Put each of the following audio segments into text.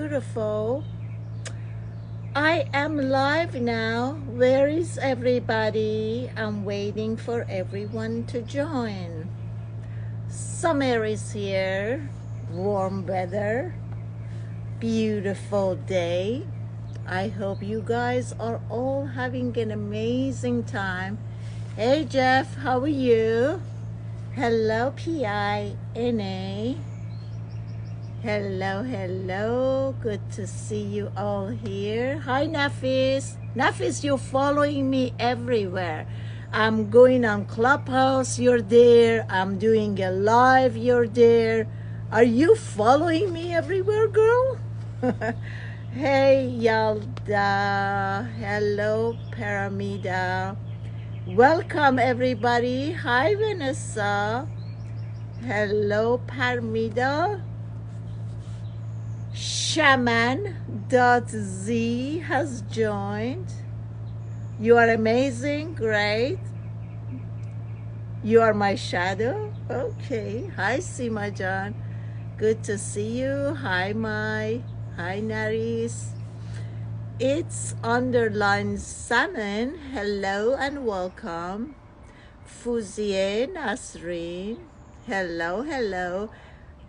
beautiful. I am live now. Where is everybody? I'm waiting for everyone to join. Summer is here. Warm weather. Beautiful day. I hope you guys are all having an amazing time. Hey Jeff, how are you? Hello P-I-N-A. Hello. Good to see you all here. Hi Nafis. Nafis, you're following me everywhere. I'm going on Clubhouse, you're there. I'm doing a live, you're there. Are you following me everywhere, girl? Hey Yalda. Hello Paramida. Welcome everybody. Hi Vanessa. Hello Paramida. Shaman.z has joined. You are amazing. Great. You are my shadow. Okay. Hi Sima John. Good to see you. Hi Mai. Hi Naris. It's underline salmon. Hello and welcome. Fuzie Nasrin. Hello.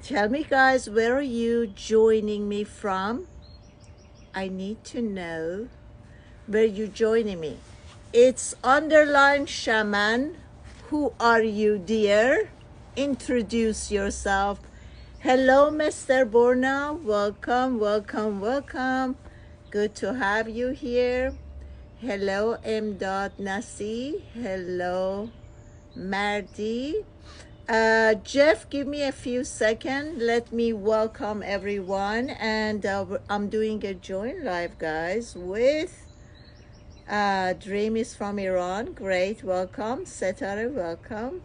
Tell me guys, where are you joining me from? I need to know where you're joining me. It's underline shaman. Who are you, dear? Introduce yourself. Hello, Mr. Borna. Welcome. Good to have you here. Hello, M. Nasi. Hello, Mardi. Jeff, give me a few seconds. Let me welcome everyone. And I'm doing a join live, guys, with Dream is from Iran. Great, welcome. Setare, welcome.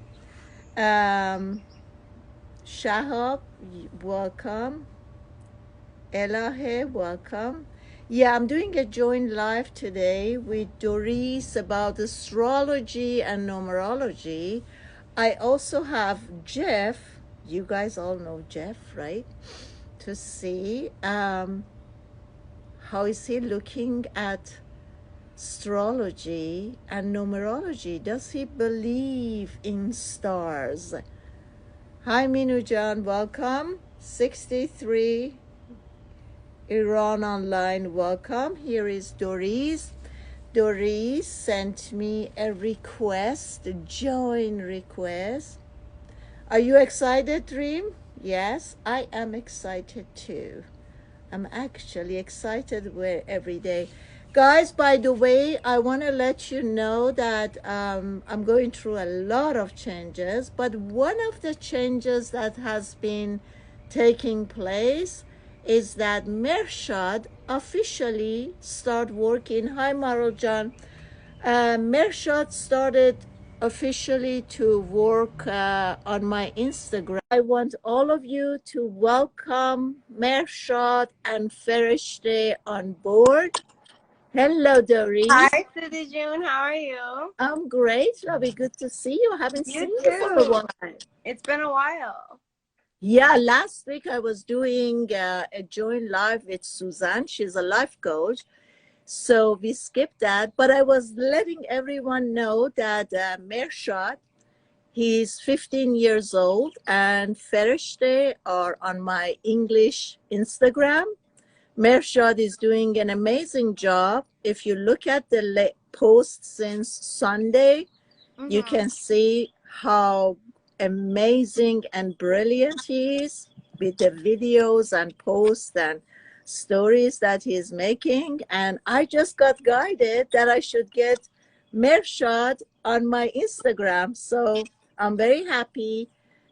Shahab, welcome. Elahe, welcome. Yeah, I'm doing a joint live today with Doris about astrology and numerology. I also have Jeff. You guys all know Jeff, right? To see how is he looking at astrology and numerology. Does he believe in stars? Hi Minujan, welcome. 63 Iran Online, welcome. Here is Doris. Doris sent me a request, a join request. Are you excited, Dream? Yes, I am excited too. I'm actually excited every day. Guys, by the way, I want to let you know that I'm going through a lot of changes, but one of the changes that has been taking place is that Mershad officially start working. Hi, Maraljan. Mershad started officially to work on my Instagram. I want all of you to welcome Mershad and Ferishte on board. Hello, Doris. Hi, Sudi June. How are you? I'm great, lovey. Good to see you. I haven't seen you for a while. It's been a while. Yeah, last week I was doing a joint live with Suzanne. She's a life coach. So we skipped that. But I was letting everyone know that Mershad, he's 15 years old, and Ferishte are on my English Instagram. Mershad is doing an amazing job. If you look at the post since Sunday, you can see how amazing and brilliant he is with the videos and posts and stories that he's making. And I just got guided that I should get Mershad on my Instagram. So I'm very happy.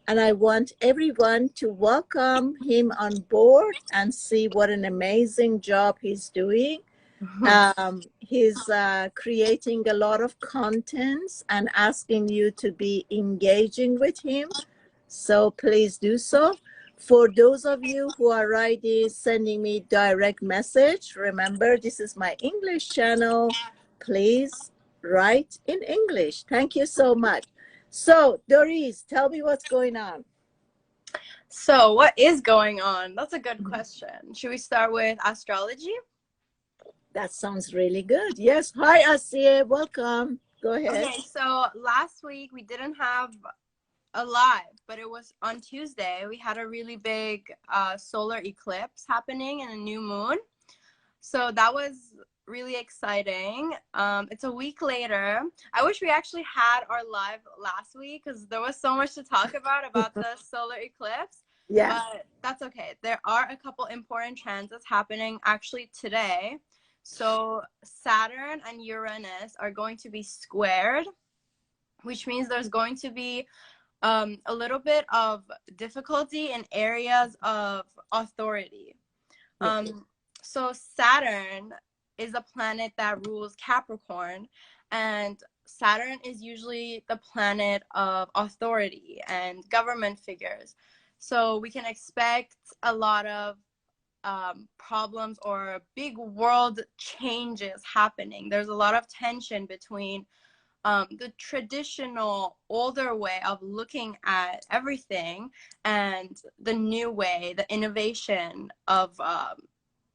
And I want everyone to welcome him on board and see what an amazing job he's doing. He's creating a lot of contents and asking you to be engaging with him. So please do so. For those of you who are writing, sending me direct message, remember this is my English channel. Please write in English. Thank you so much. So Doris, tell me what's going on. So what is going on? That's a good question. Should we start with astrology? That sounds really good. Yes. Hi, Asiye. Welcome. Go ahead. Okay, so last week we didn't have a live, but it was on Tuesday. We had a really big solar eclipse happening and a new moon. So that was really exciting. It's a week later. I wish we actually had our live last week because there was so much to talk about the solar eclipse. Yeah. But that's okay. There are a couple important transits happening actually today. So Saturn and Uranus are going to be squared, which means there's going to be a little bit of difficulty in areas of authority. So Saturn is a planet that rules Capricorn, and Saturn is usually the planet of authority and government figures. So we can expect a lot of problems or big world changes happening. There's a lot of tension between the traditional older way of looking at everything and the new way, the innovation of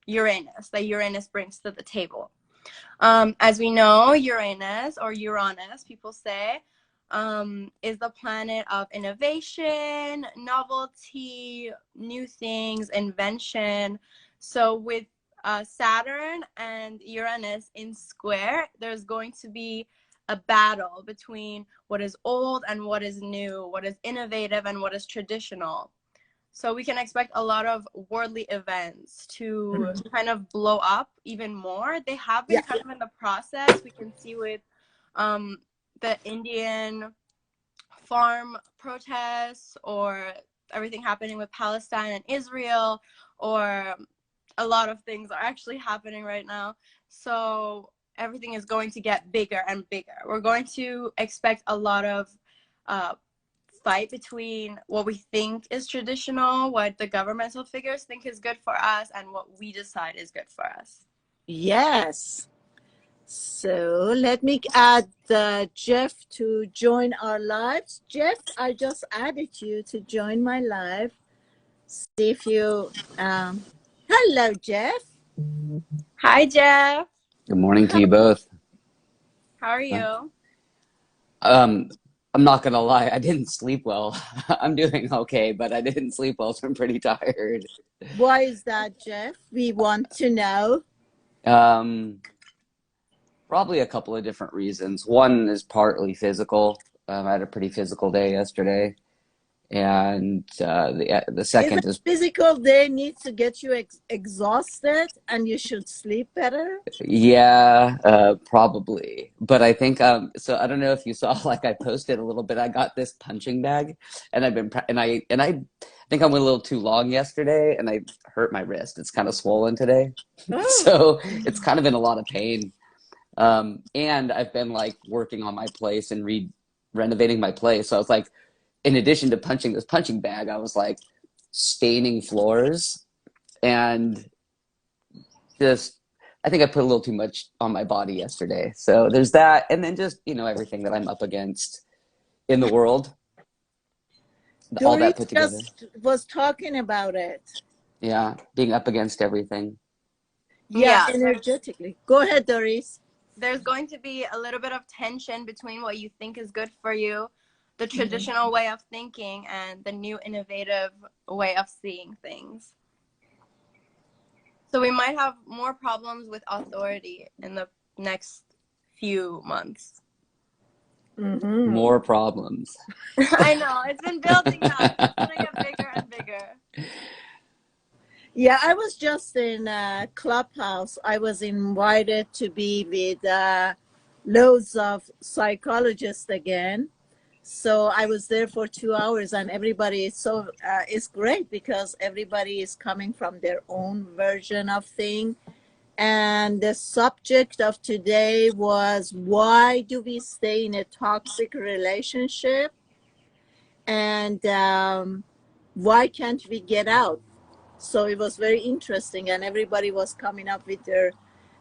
Uranus that Uranus brings to the table. As we know, Uranus, or Uranus, people say, is the planet of innovation, novelty, new things, invention. So with Saturn and Uranus in square, there's going to be a battle between what is old and what is new, what is innovative and what is traditional. So we can expect a lot of worldly events to kind of blow up even more. They have been kind of in the process. We can see with the Indian farm protests, or everything happening with Palestine and Israel, or a lot of things are actually happening right now. So everything is going to get bigger and bigger. We're going to expect a lot of fight between what we think is traditional, what the governmental figures think is good for us, and what we decide is good for us. Yes. So let me add Jeff to join our lives. Jeff, I just added you to join my live. See if you, hello, Jeff. Hi, Jeff. Good morning to you both. How are you? I'm not gonna lie, I didn't sleep well. I'm doing okay, but I didn't sleep well, so I'm pretty tired. Why is that, Jeff? We want to know. Probably a couple of different reasons. One is partly physical. I had a pretty physical day yesterday, and the second is physical day needs to get you exhausted, and you should sleep better. yeah, probably. But I think so I don't know if you saw, like, I posted a little bit. I got this punching bag, and I think I went a little too long yesterday, and I hurt my wrist. It's kind of swollen today, so it's kind of in a lot of pain. And I've been like working on my place and renovating my place. So I was like, in addition to punching this punching bag, I was like staining floors, and just, I think I put a little too much on my body yesterday. So there's that. And then just, everything that I'm up against in the world, all that put together. Just was talking about it. Yeah. Being up against everything. Yeah, energetically. Go ahead, Doris. There's going to be a little bit of tension between what you think is good for you, the traditional way of thinking, and the new innovative way of seeing things. So we might have more problems with authority in the next few months. More problems. I know, it's been building up. It's going to get bigger and bigger. Yeah, I was just in Clubhouse. I was invited to be with loads of psychologists again. So I was there for 2 hours, and everybody is it's great because everybody is coming from their own version of thing. And the subject of today was, why do we stay in a toxic relationship? And why can't we get out? So it was very interesting, and everybody was coming up with their,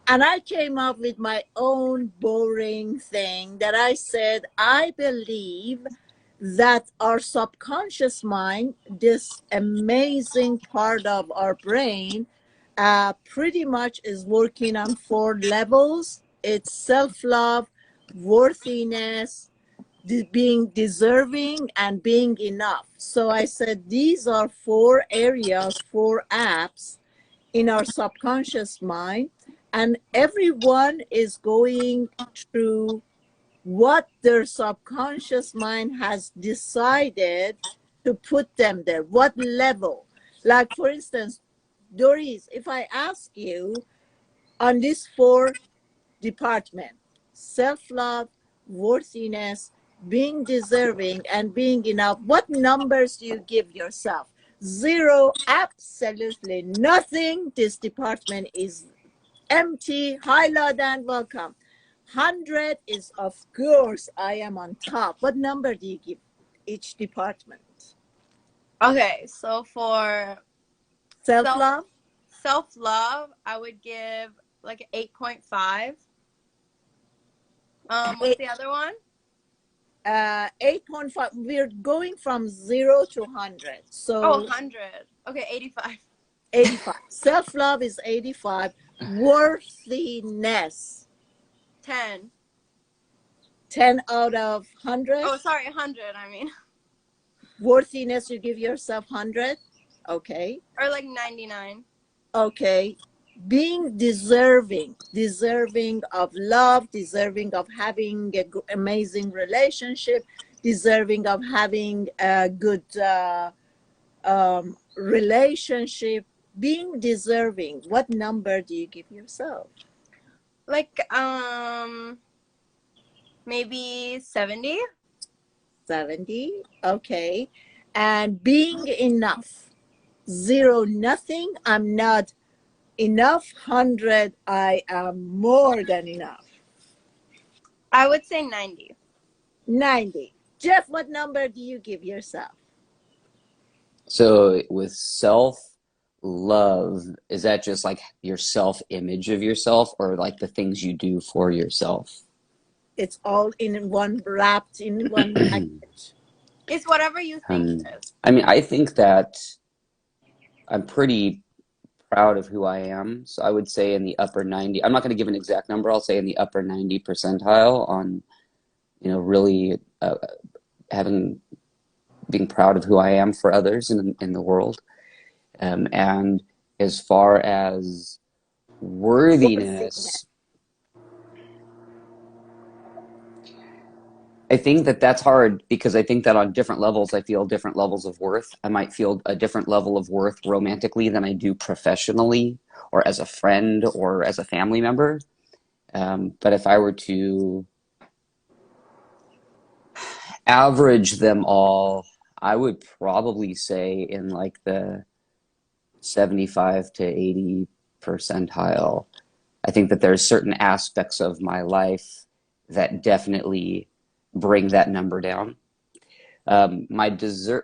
and I came up with my own boring thing that I said, I believe that our subconscious mind, this amazing part of our brain, pretty much is working on 4 levels. It's self-love, worthiness, being deserving, and being enough. So I said these are 4 areas, 4 apps in our subconscious mind, and everyone is going through what their subconscious mind has decided to put them there, what level. Like, for instance, Doris, if I ask you on these 4 departments, self-love, worthiness, being deserving, and being enough, what numbers do you give yourself? 0, absolutely nothing. This department is empty. Hi, Ladan, welcome. 100 is, of course, I am on top. What number do you give each department? Okay, so for Self-love? self-love, I would give like 8.5. What's the other one? 8.5. We're going from 0 to 100. So, Oh, 100. Okay, 85. 85. Self-love is 85. Worthiness, 10. 10 out of 100. Oh, sorry, 100, I mean. Worthiness, you give yourself 100. Okay. Or like 99. Okay. Being deserving of love, deserving of having an amazing relationship, deserving of having a good relationship, being deserving. What number do you give yourself? Like, maybe 70. 70. Okay. And being enough. 0, nothing. I'm not enough. 100, I am more than enough. I would say 90. 90. Jeff, what number do you give yourself? So with self-love, is that just like your self-image of yourself, or like the things you do for yourself? It's all in one, wrapped in one package. It's whatever you think it is. I mean, I think that I'm pretty proud of who I am. So I would say in the upper 90. I'm not going to give an exact number. I'll say in the upper 90 percentile on, really being proud of who I am for others in the world. And as far as worthiness, I think that that's hard because I think that on different levels, I feel different levels of worth. I might feel a different level of worth romantically than I do professionally or as a friend or as a family member. But if I were to average them all, I would probably say in like the 75 to 80 percentile. I think that there's certain aspects of my life that definitely bring that number down. My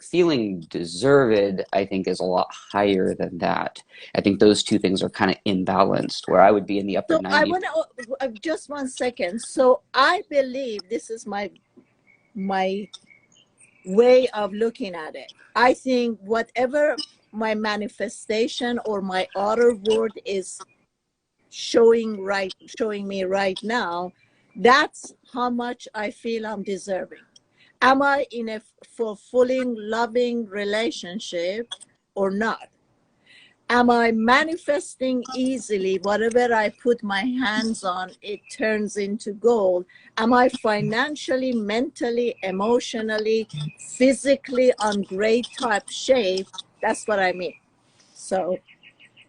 feeling deserved, I think, is a lot higher than that. I think those two things are kind of imbalanced, where I would be in the upper So 90. I want to, just 1 second. So I believe this is my way of looking at it. I think whatever my manifestation or my outer world is showing me right now, that's how much I feel I'm deserving. Am I in a fulfilling, loving relationship or not? Am I manifesting easily? Whatever I put my hands on, it turns into gold. Am I financially, mentally, emotionally, physically on great type shape? That's what I mean. So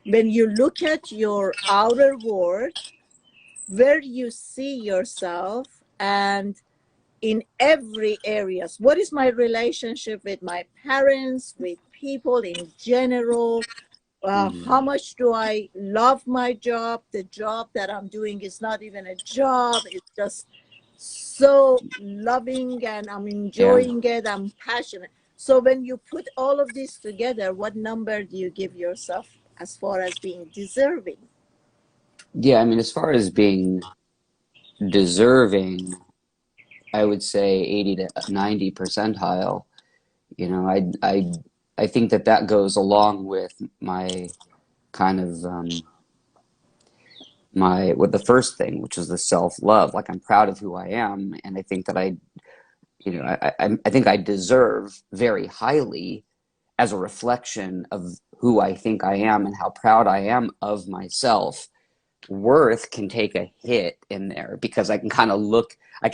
when you look at your outer world, where you see yourself, and in every areas, what is my relationship with my parents, with people in general? How much do I love my job? The job that I'm doing is not even a job. It's just so loving and I'm enjoying it. I'm passionate. So when you put all of this together, what number do you give yourself as far as being deserving? Yeah, I mean, as far as being deserving, I would say 80 to 90 percentile. You know, I think that that goes along with my kind of my with the first thing, which is the self-love. Like I'm proud of who I am, and I think that I think I deserve very highly as a reflection of who I think I am and how proud I am of myself. Worth can take a hit in there because I can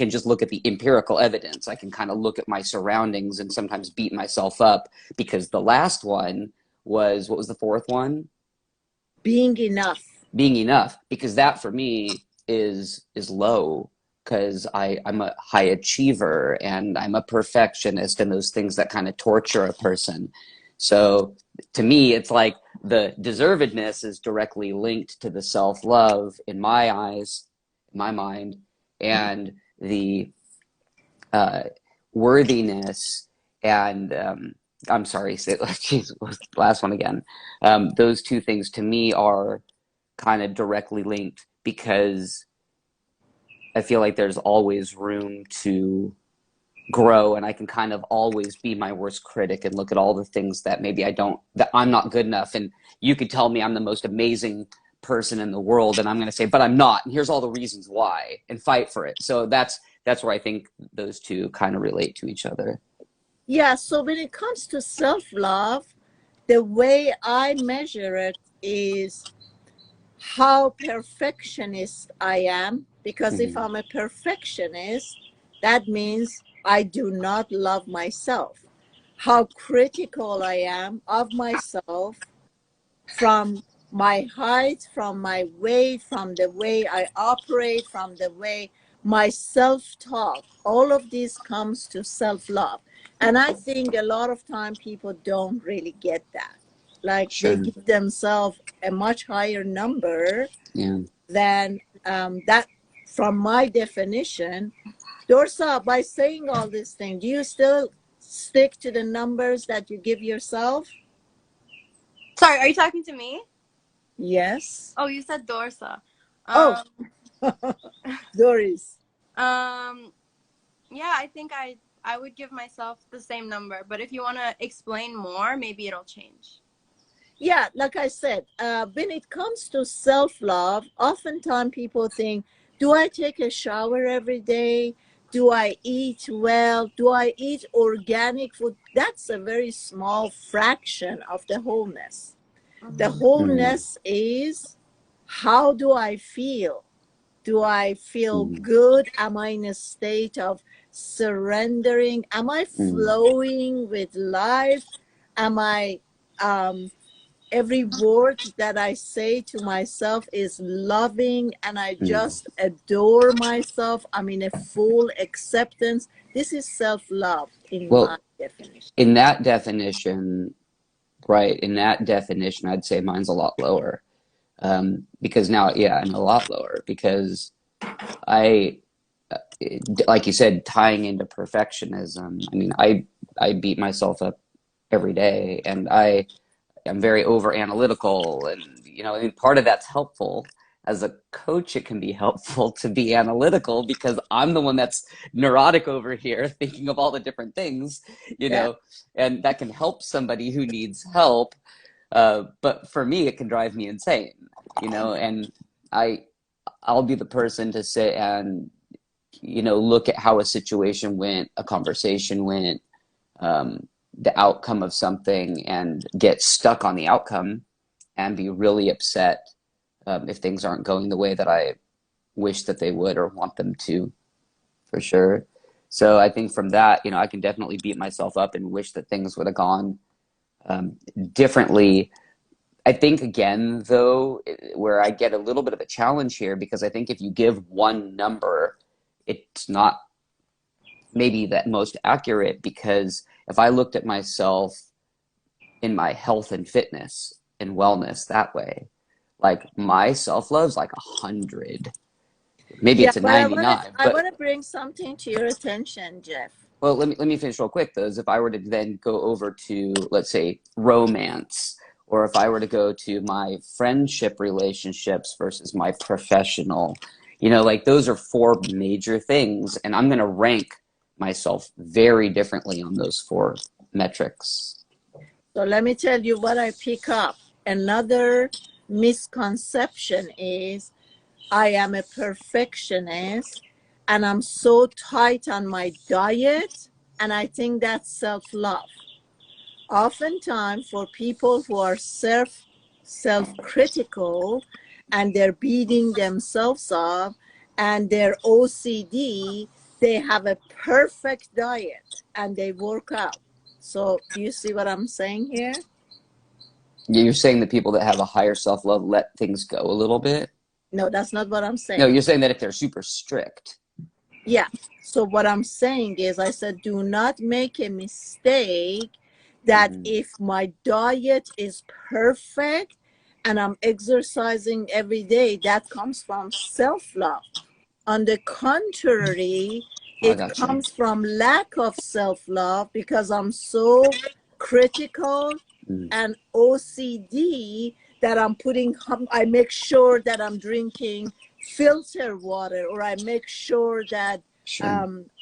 just look at the empirical evidence. I can kind of look at my surroundings and sometimes beat myself up because the last one was, what was the fourth one? Being enough. Being enough, because that for me is low because I'm a high achiever and I'm a perfectionist and those things that kind of torture a person. So to me, it's like the deservedness is directly linked to the self-love in my eyes, in my mind, and the worthiness and I'm sorry, say, geez, last one again. Those two things to me are kind of directly linked because I feel like there's always room to grow and I can kind of always be my worst critic and look at all the things that maybe that I'm not good enough. And you could tell me I'm the most amazing person in the world and I'm going to say, but I'm not. And here's all the reasons why and fight for it. So that's where I think those two kind of relate to each other. Yeah. So when it comes to self-love, the way I measure it is how perfectionist I am. Because if I'm a perfectionist, that means I do not love myself. How critical I am of myself, from my height, from my weight, from the way I operate, from the way my self-talk, all of this comes to self-love. And I think a lot of time people don't really get that. Like they Sure. give themselves a much higher number Yeah. than that. From my definition, Dorsa, by saying all these things, do you still stick to the numbers that you give yourself? Sorry, are you talking to me? Yes. Oh, you said Dorsa. Oh, Doris. Yeah, I think I would give myself the same number, but if you want to explain more, maybe it'll change. Yeah, like I said, when it comes to self-love, oftentimes people think, do I take a shower every day? Do I eat well? Do I eat organic food? That's a very small fraction of the wholeness. The wholeness is, how do I feel? Do I feel good? Am I in a state of surrendering? Am I flowing with life? Am I every word that I say to myself is loving and I just adore myself? I'm in a full acceptance. This is self-love in my Well, definition. in that definition, right, in that definition, I'd say mine's a lot lower. Because now, yeah, I'm a lot lower because I, like you said, tying into perfectionism. I mean, I beat myself up every day, and I'm very over analytical, and I mean, part of that's helpful. As a coach, it can be helpful to be analytical because I'm the one that's neurotic over here, thinking of all the different things, Yeah. and that can help somebody who needs help. But for me, it can drive me insane, and I'll be the person to sit and, look at how a situation went, a conversation went, the outcome of something and get stuck on the outcome and be really upset if things aren't going the way that I wish that they would or want them to, for sure. So I think from that, I can definitely beat myself up and wish that things would have gone differently. I think, again, though, where I get a little bit of a challenge here, because I think if you give one number, it's not maybe that most accurate, because if I looked at myself in my health and fitness and wellness that way, like my self-love's like 100. Maybe Yeah, it's a but 99, I but want to bring something to your attention, Jeff. well, let me finish real quick though. Is if I were to then go over to, let's say, romance, or if I were to go to my friendship relationships versus my professional, You know, like those are four major things, and I'm going to rank myself very differently on those four metrics. So let me tell you what I pick up. Another misconception is I am a perfectionist and I'm so tight on my diet, and I think that's self-love. Oftentimes for people who are self-critical and they're beating themselves up and they're OCD, they have a perfect diet and they work out. So do you see what I'm saying here? You're saying that people that have a higher self-love let things go a little bit? No, that's not what I'm saying. No, you're saying that if they're super strict. Yeah. So what I'm saying is, I said, do not make a mistake that if my diet is perfect and I'm exercising every day, that comes from self-love. On the contrary, I it got you. comes from lack of self-love because I'm so critical and OCD that I make sure that I'm drinking filter water, or I make sure that Sure.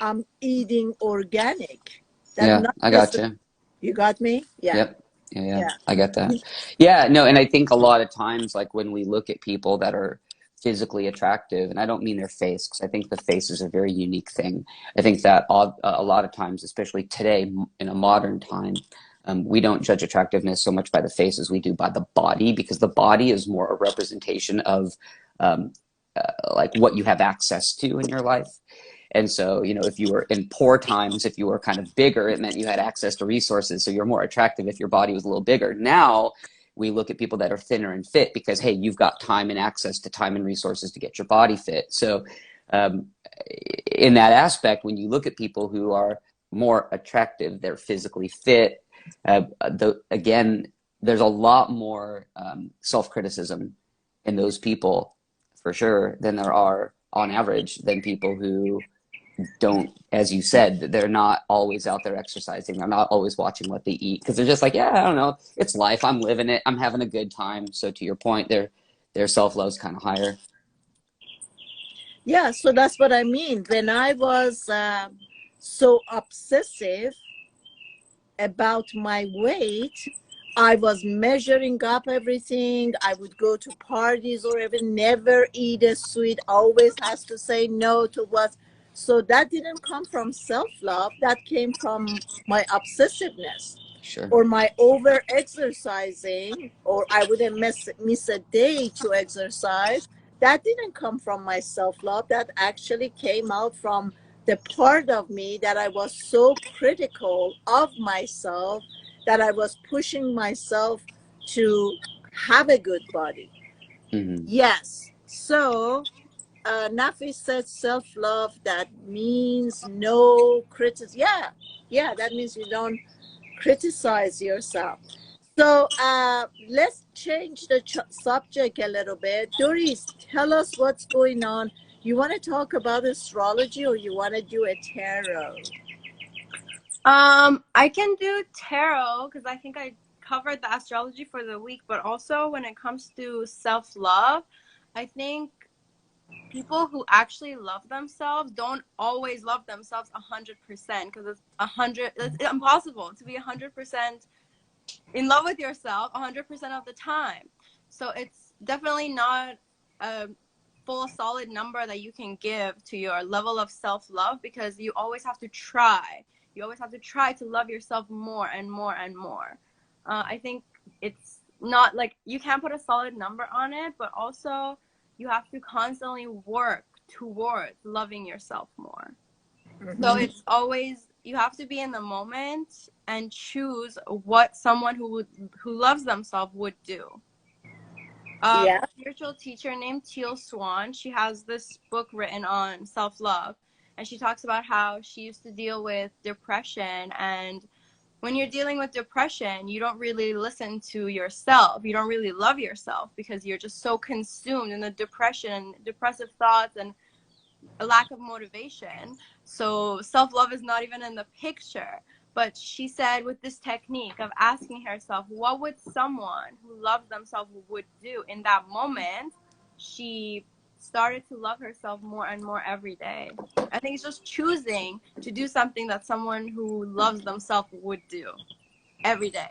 I'm eating organic. That Yeah, not I got necessarily, you. you got me? Yeah. Yep. Yeah, Yeah. I get that. Yeah, no, and I think a lot of times, like when we look at people that are physically attractive, and I don't mean their face, because I think the face is a very unique thing. I think that a lot of times, especially today in a modern time, we don't judge attractiveness so much by the face as we do by the body, because the body is more a representation of um, like what you have access to in your life. And so, you know, if you were in poor times, if you were kind of bigger, it meant you had access to resources. So you're more attractive if your body was a little bigger. Now we look at people that are thinner and fit because, hey, you've got time and access to time and resources to get your body fit. So um, in that aspect, when you look at people who are more attractive, they're physically fit. Again, there's a lot more self-criticism in those people for sure than there are on average than people who don't, as you said, they're not always out there exercising. They're not always watching what they eat because they're just like, yeah, I don't know, it's life. I'm living it. I'm having a good time. So to your point, their self-love's kind of higher. Yeah. So that's what I mean. When I was so obsessive about my weight, I was measuring up everything. I would go to parties or even never eat a sweet, always has to say no to what. So that didn't come from self-love. That came from my obsessiveness Sure. or my over exercising, or I wouldn't miss a day to exercise. That didn't come from my self-love. That actually came out from the part of me that I was so critical of myself that I was pushing myself to have a good body. Mm-hmm. Yes. So Nafi said self-love, that means no criticism. Yeah. Yeah, that means you don't criticize yourself. So let's change the subject a little bit. Doris, tell us what's going on. You want to talk about astrology or you want to do a tarot? I can do tarot because I think I covered the astrology for the week, but also when it comes to self-love, I think people who actually love themselves don't always love themselves 100% because it's impossible to be 100% in love with yourself 100% of the time. So it's definitely not a full solid number that you can give to your level of self-love because you always have to try. You always have to try to love yourself more and more and more. I think it's not like you can't put a solid number on it, but also you have to constantly work towards loving yourself more. So it's always, you have to be in the moment and choose what someone who loves themselves would do. A Yeah. spiritual teacher named Teal Swan, she has this book written on self-love, and she talks about how she used to deal with depression. And when you're dealing with depression, you don't really listen to yourself. You don't really love yourself because you're just so consumed in the depression, depressive thoughts, and a lack of motivation. So self-love is not even in the picture. But she said with this technique of asking herself, what would someone who loves themselves would do in that moment? She started to love herself more and more every day. I think it's just choosing to do something that someone who loves themselves would do every day.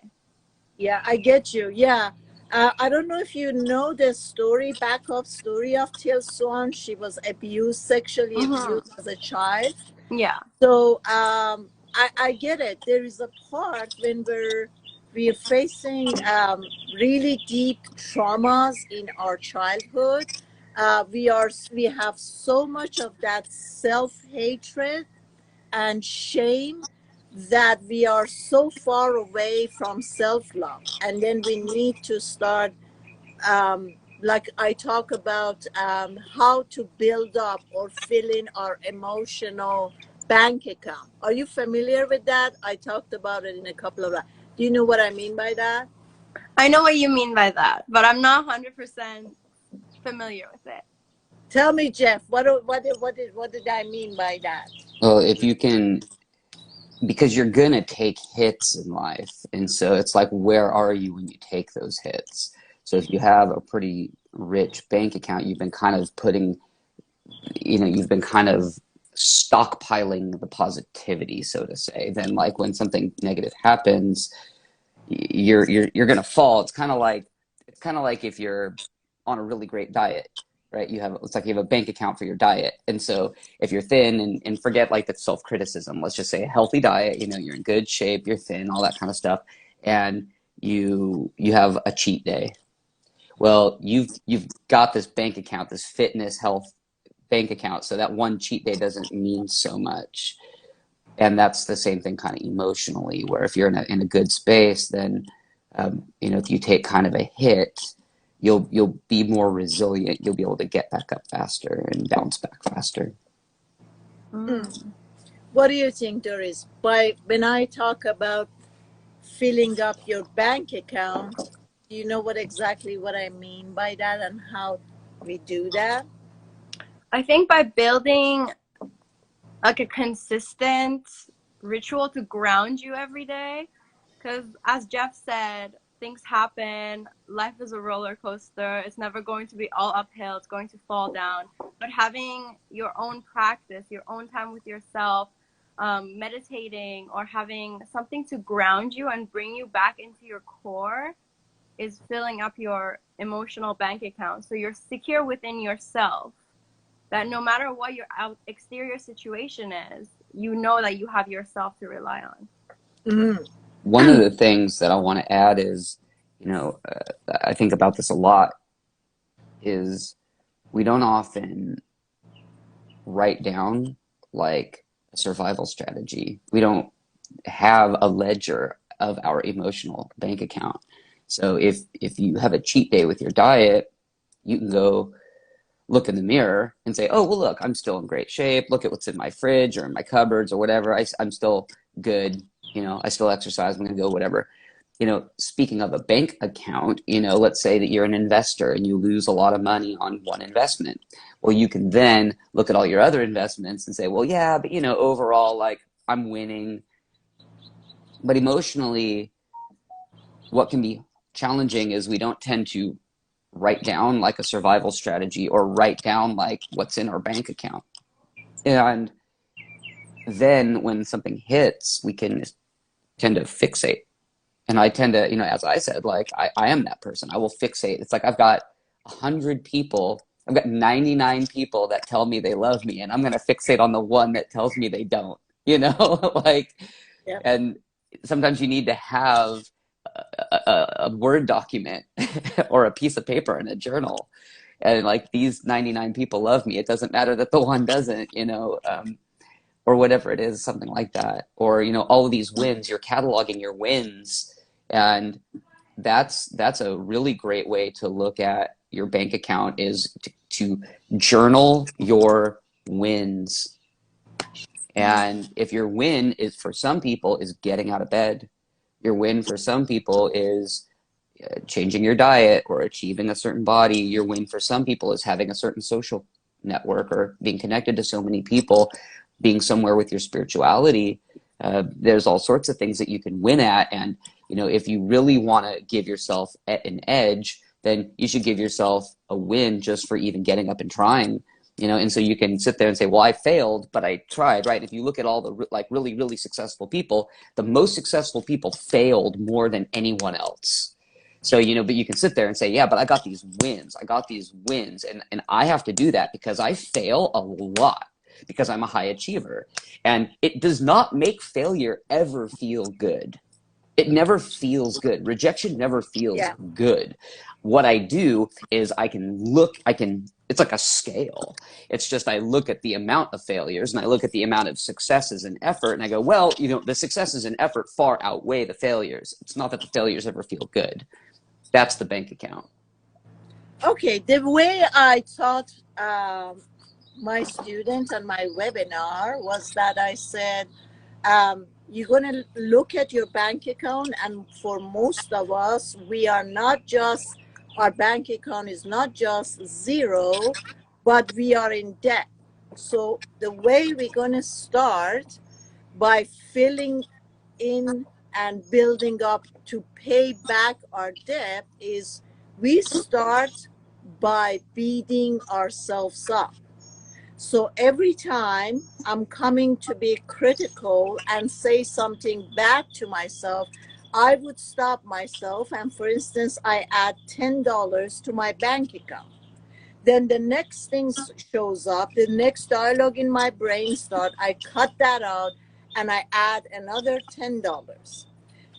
Yeah, I get you. Yeah. I don't know if you know the story of Till Swan. She was abused, sexually abused as a child. Yeah. So I get it. There is a part when we're facing really deep traumas in our childhood. We have so much of that self hatred and shame that we are so far away from self love, and then we need to start, like I talk about, how to build up or fill in our emotional bank account. Are you familiar with that? I talked about it in a couple of. Do you know what I mean by that? I know what you mean by that, but I'm not 100% familiar with it. Tell me, Jeff. What did I mean by that? Well, if you can, because you're gonna take hits in life, and so it's like, where are you when you take those hits? So if you have a pretty rich bank account, you've been kind of putting, you've been kind of stockpiling the positivity, so to say. Then, like, when something negative happens, you're gonna fall. It's kind of like if you're on a really great diet, right? It's like you have a bank account for your diet. And so if you're thin, and forget like the self-criticism, let's just say a healthy diet, you're in good shape, you're thin, all that kind of stuff, and you have a cheat day. Well, you've got this bank account, this fitness health bank account, so that one cheat day doesn't mean so much. And that's the same thing kind of emotionally, where if you're in a good space, then if you take kind of a hit, you'll be more resilient. You'll be able to get back up faster and bounce back faster. What do you think, Doris? When I talk about filling up your bank account, do you know exactly what I mean by that and how we do that? I think by building like a consistent ritual to ground you every day, because as Jeff said, things happen, life is a roller coaster, it's never going to be all uphill, it's going to fall down. But having your own practice, your own time with yourself, meditating or having something to ground you and bring you back into your core is filling up your emotional bank account. So you're secure within yourself, that no matter what your exterior situation is, you know that you have yourself to rely on. Mm-hmm. One of the things that I want to add is, I think about this a lot, is we don't often write down like a survival strategy. We don't have a ledger of our emotional bank account. So if you have a cheat day with your diet, you can go look in the mirror and say, oh, well, look, I'm still in great shape. Look at what's in my fridge or in my cupboards or whatever. I'm still good. I still exercise. I'm going to go whatever. Speaking of a bank account, let's say that you're an investor and you lose a lot of money on one investment. Well, you can then look at all your other investments and say, well, yeah, but overall, like, I'm winning. But emotionally, what can be challenging is we don't tend to write down like a survival strategy or write down like what's in our bank account. And then when something hits, we can tend to fixate. And I tend to, as I said, like I am that person. I will fixate. It's like I've got 100 people. I've got 99 people that tell me they love me, and I'm going to fixate on the one that tells me they don't, like, Yeah. And sometimes you need to have a Word document or a piece of paper in a journal. And like, these 99 people love me. It doesn't matter that the one doesn't, or whatever it is, something like that. Or, all of these wins, you're cataloging your wins. And that's a really great way to look at your bank account, is to journal your wins. And if your win is, for some people, is getting out of bed, your win for some people is changing your diet or achieving a certain body. Your win for some people is having a certain social network or being connected to so many people, being somewhere with your spirituality. There's all sorts of things that you can win at. And, if you really want to give yourself an edge, then you should give yourself a win just for even getting up and trying, you know. And so you can sit there and say, well, I failed, but I tried, right? If you look at all the like really, really successful people, the most successful people failed more than anyone else. So, you know, but you can sit there and say, yeah, but I got these wins. I got these wins. And I have to do that because I fail a lot because I'm a high achiever. And it does not make failure ever feel good. It never feels good. Rejection never feels Yeah. good. What I do is it's like a scale. It's just I look at the amount of failures and I look at the amount of successes and effort and I go, well, you know, the successes and effort far outweigh the failures. It's not that the failures ever feel good. That's the bank account. Okay, the way I taught my students on my webinar was that I said, you're going to look at your bank account, and for most of us, our bank account is not just zero, but we are in debt. So the way we're going to start by filling in and building up to pay back our debt is we start by beating ourselves up. So every time I'm coming to be critical and say something bad to myself, I would stop myself. And for instance, I add $10 to my bank account. Then the next thing shows up, the next dialogue in my brain starts. I cut that out and I add another $10.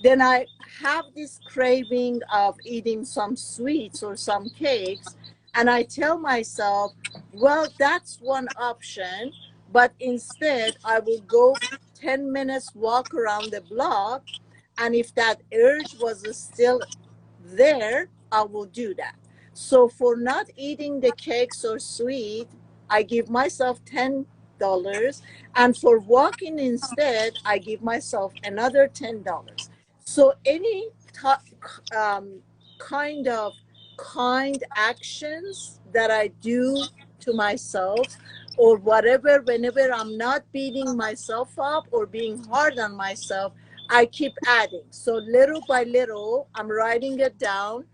Then I have this craving of eating some sweets or some cakes, and I tell myself, well, that's one option, but instead I will go 10 minutes walk around the block, and if that urge was still there, I will do that. So for not eating the cakes or sweet, I give myself $10, and for walking instead, I give myself another $10. So any kind of kind actions that I do to myself or whatever, whenever I'm not beating myself up or being hard on myself, I keep adding. So little by little, I'm writing it down.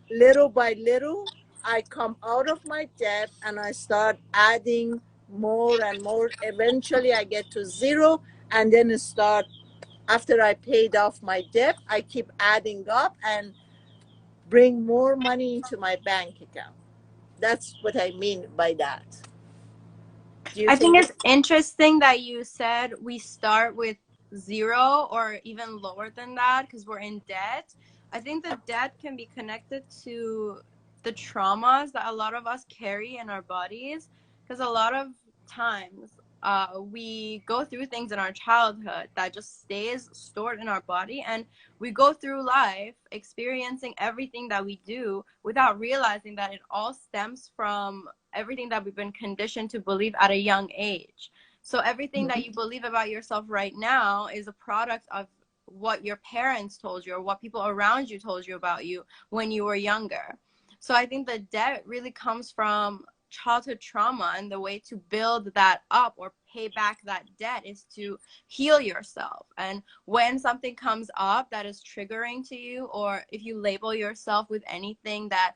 Little by little, I come out of my debt and I start adding more and more. Eventually, I get to zero, and then after I paid off my debt, I keep adding up and bring more money into my bank account. That's what I mean by that. Do you I think think? it's interesting that you said we start with zero or even lower than that because we're in debt. I think the debt can be connected to the traumas that a lot of us carry in our bodies, because a lot of times we go through things in our childhood that just stays stored in our body, and we go through life experiencing everything that we do without realizing that it all stems from everything that we've been conditioned to believe at a young age. So everything that you believe about yourself right now is a product of what your parents told you or what people around you told you about you when you were younger. So I think the debt really comes from childhood trauma, and the way to build that up or pay back that debt is to heal yourself. And when something comes up that is triggering to you, or if you label yourself with anything that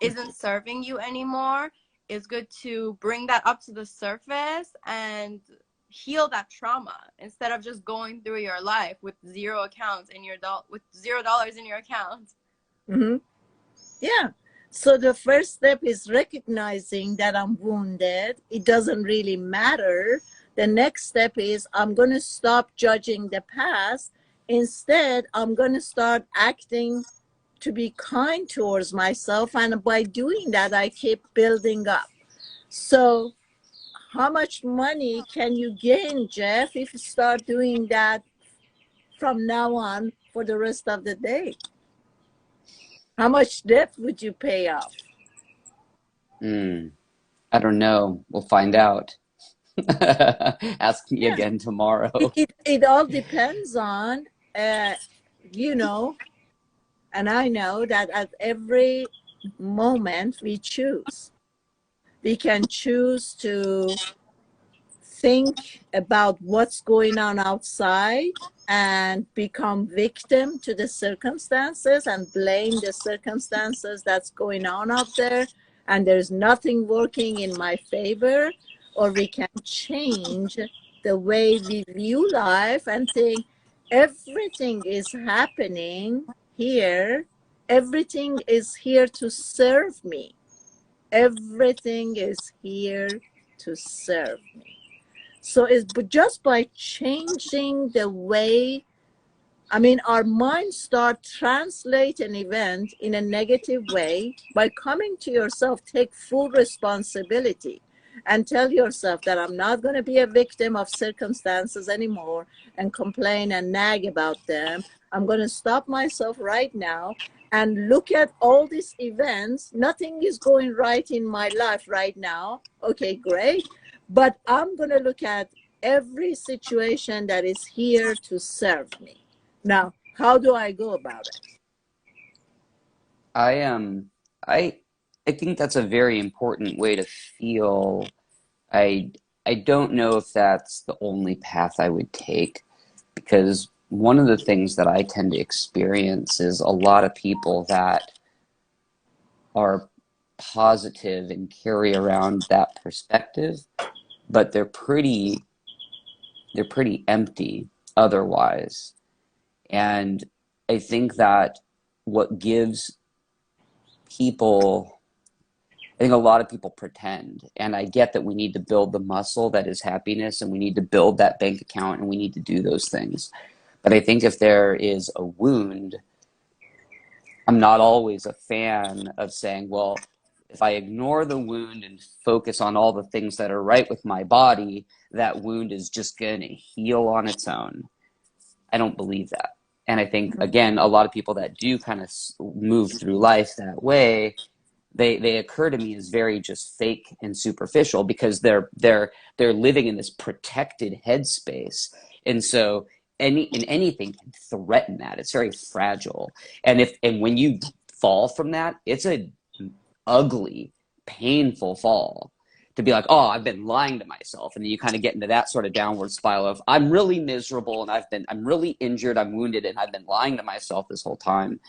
isn't serving you anymore, it's good to bring that up to the surface and heal that trauma instead of just going through your life with $0 in your account. Mm-hmm. Yeah. So the first step is recognizing that I'm wounded. It doesn't really matter. The next step is I'm going to stop judging the past. Instead, I'm going to start acting to be kind towards myself. And by doing that, I keep building up. So how much money can you gain, Jeff, if you start doing that from now on for the rest of the day? How much debt would you pay off? I don't know. We'll find out. Ask me Yeah. again tomorrow. It all depends on, you know, and I know that at every moment we choose. We can choose to think about what's going on outside and become victim to the circumstances and blame the circumstances that's going on out there, and there's nothing working in my favor. Or we can change the way we view life and think everything is happening here, everything is here to serve me, everything is here to serve me. So it's just by changing the way, I mean, our minds start translate an event in a negative way. By coming to yourself, take full responsibility and tell yourself that I'm not going to be a victim of circumstances anymore and complain and nag about them. I'm going to stop myself right now and look at all these events. Nothing is going right in my life right now. Okay, great. But I'm going to look at every situation that is here to serve me. Now, how do I go about it? I think that's a very important way to feel. I I don't know if that's the only path I would take, because one of the things that I tend to experience is a lot of people that are positive and carry around that perspective, but they're pretty empty otherwise. And I think that what gives people, I think a lot of people pretend, and I get that we need to build the muscle that is happiness, and we need to build that bank account, and we need to do those things. But I think if there is a wound, I'm not always a fan of saying, well, if I ignore the wound and focus on all the things that are right with my body, that wound is just going to heal on its own. I don't believe that. And I think, again, a lot of people that do kind of move through life that way, they occur to me as very just fake and superficial, because they're living in this protected headspace. And so anything can threaten that. It's very fragile. And when you fall from that, it's a ugly, painful fall. To be like, oh, I've been lying to myself. And then you kind of get into that sort of downward spiral of, I'm really miserable, and I'm really injured, I'm wounded, and I've been lying to myself this whole time.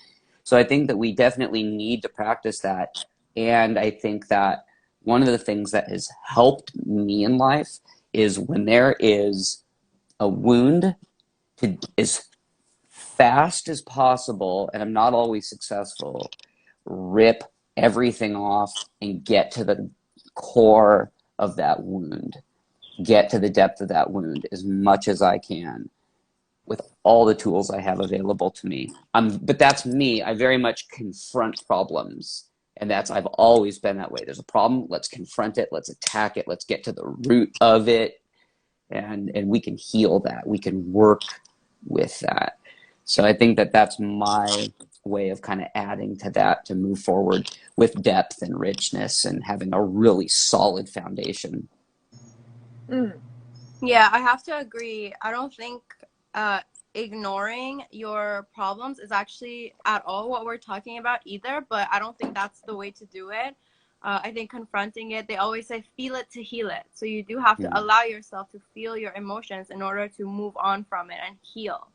So I think that we definitely need to practice that. And I think that one of the things that has helped me in life is when there is a wound, to, as fast as possible, and I'm not always successful, rip everything off and get to the core of that wound, get to the depth of that wound as much as I can with all the tools I have available to me. But that's me. I very much confront problems, and I've always been that way. There's a problem, let's confront it, let's attack it, let's get to the root of it, and we can heal that. We can work with that. So I think that that's my way of kind of adding to that, to move forward with depth and richness and having a really solid foundation. Yeah, I have to agree. I don't think ignoring your problems is actually at all what we're talking about either, but I don't think that's the way to do it. I think confronting it, they always say feel it to heal it. So you do have to allow yourself to feel your emotions in order to move on from it and heal.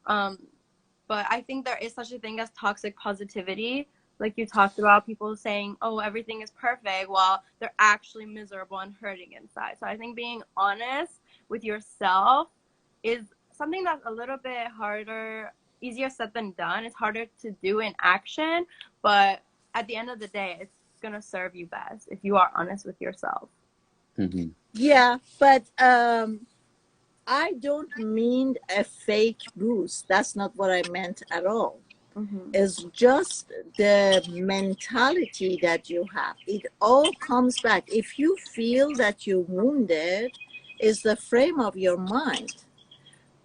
But I think there is such a thing as toxic positivity. Like you talked about, people saying, oh, everything is perfect, while they're actually miserable and hurting inside. So I think being honest with yourself is something that's a little bit harder, easier said than done. It's harder to do in action, but at the end of the day, it's going to serve you best if you are honest with yourself. Mm-hmm. Yeah, but I don't mean a fake boost. That's not what I meant at all. It's just the mentality that you have. It all comes back. If you feel that you're wounded, it's the frame of your mind.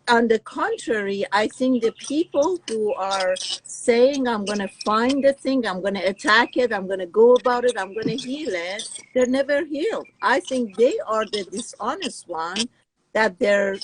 On the contrary, I think the people who are saying, I'm going to find the thing, I'm going to attack it, I'm going to go about it, I'm going to heal it, they're never healed. I think they are the dishonest one, that they're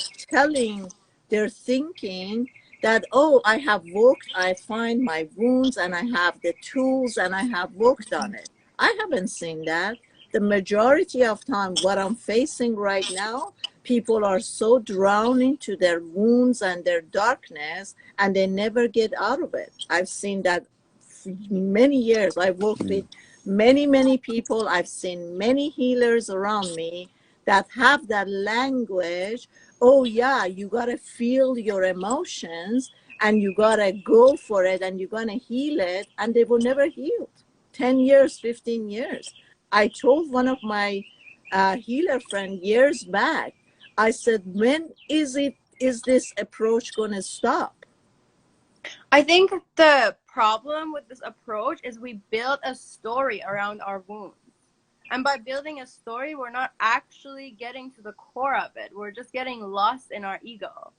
thinking that, oh, I find my wounds and I have the tools and I have worked on it. I haven't seen that. the majority of time, what I'm facing right now, people are so drowned into their wounds and their darkness, and they never get out of it. I've seen that for many years. I've worked with many, many people. I've seen many healers around me that have that language. Oh yeah, you got to feel your emotions and you got to go for it and you're going to heal it, and they will never heal. 10 years, 15 years. I told one of my healer friend years back, I said, when is this approach going to stop? I think the problem with this approach is we build a story around our wounds. And by building a story, we're not actually getting to the core of it. We're just getting lost in our ego.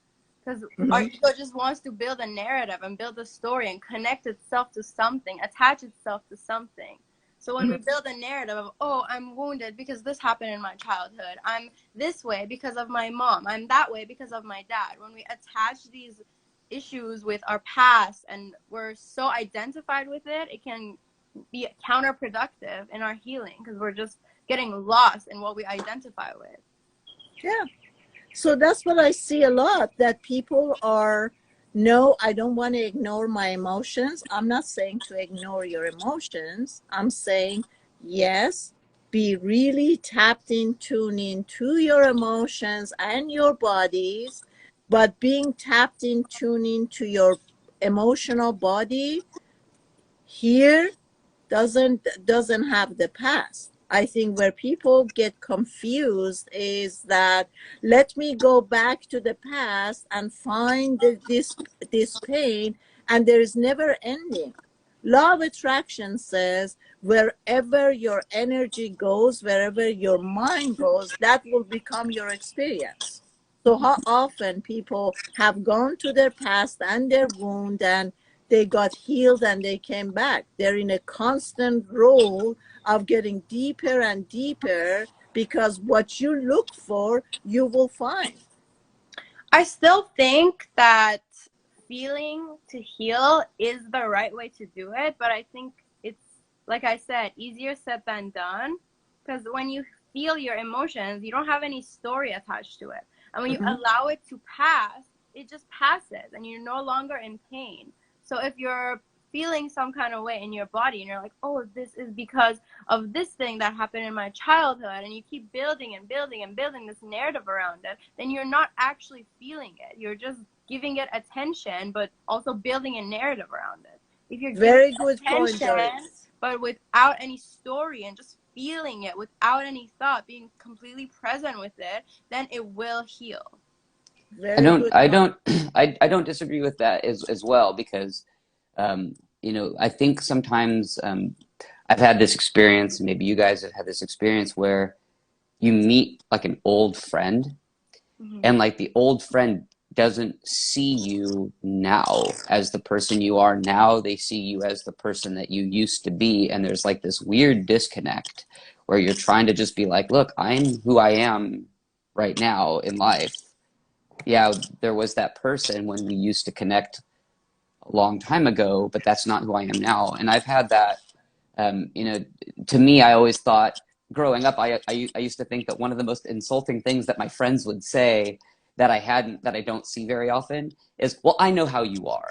Because our ego just wants to build a narrative and build a story and connect itself to something, attach itself to something. So when we build a narrative of, oh, I'm wounded because this happened in my childhood. I'm this way because of my mom. I'm that way because of my dad. When we attach these issues with our past and we're so identified with it, it can be counterproductive in our healing because we're just getting lost in what we identify with. Yeah. So that's what I see a lot, that people are, no, I don't want to ignore my emotions. I'm not saying to ignore your emotions. I'm saying, yes, be really tapped in, tuned in to your emotions and your bodies, but being tapped in, tuned in to your emotional body here doesn't have the past. I think where people get confused is that, let me go back to the past and find this pain, and there is never ending. Law of attraction says wherever your energy goes, wherever your mind goes, that will become your experience. So how often people have gone to their past and their wound, and they got healed and they came back. They're in a constant role of getting deeper and deeper, because what you look for, you will find. I still think that feeling to heal is the right way to do it, but I think it's, like I said, easier said than done, because when you feel your emotions, you don't have any story attached to it. And when you allow it to pass, it just passes and you're no longer in pain. So if you're feeling some kind of way in your body and you're like, oh, this is because of this thing that happened in my childhood, and you keep building and building and building this narrative around it, then you're not actually feeling it. You're just giving it attention, but also building a narrative around it. If you're Very giving good attention, point, Doris. but without any story and just feeling it without any thought, being completely present with it, then it will heal. Very good point. I don't disagree with that as well, because you know, I think sometimes I've had this experience, and maybe you guys have had this experience, where you meet like an old friend, and like the old friend doesn't see you now as the person you are now. They see you as the person that you used to be, and there's like this weird disconnect where you're trying to just be like, look, I'm who I am right now in life. Yeah, there was that person when we used to connect a long time ago, but that's not who I am now. And I've had that, you know, to me, I always thought growing up, I used to think that one of the most insulting things that my friends would say that I don't see very often is, well, I know how you are.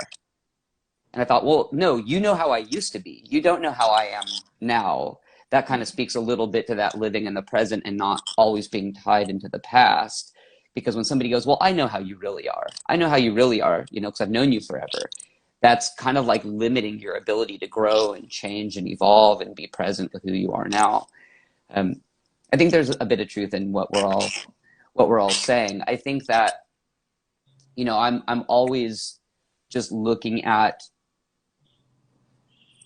And I thought, well, no, you know how I used to be. You don't know how I am now. That kind of speaks a little bit to that living in the present and not always being tied into the past. Because when somebody goes, well, I know how you really are. I know how you really are, you know, because I've known you forever. That's kind of like limiting your ability to grow and change and evolve and be present with who you are now. I think there's a bit of truth in what we're all saying. I think that, you know, I'm always just looking at,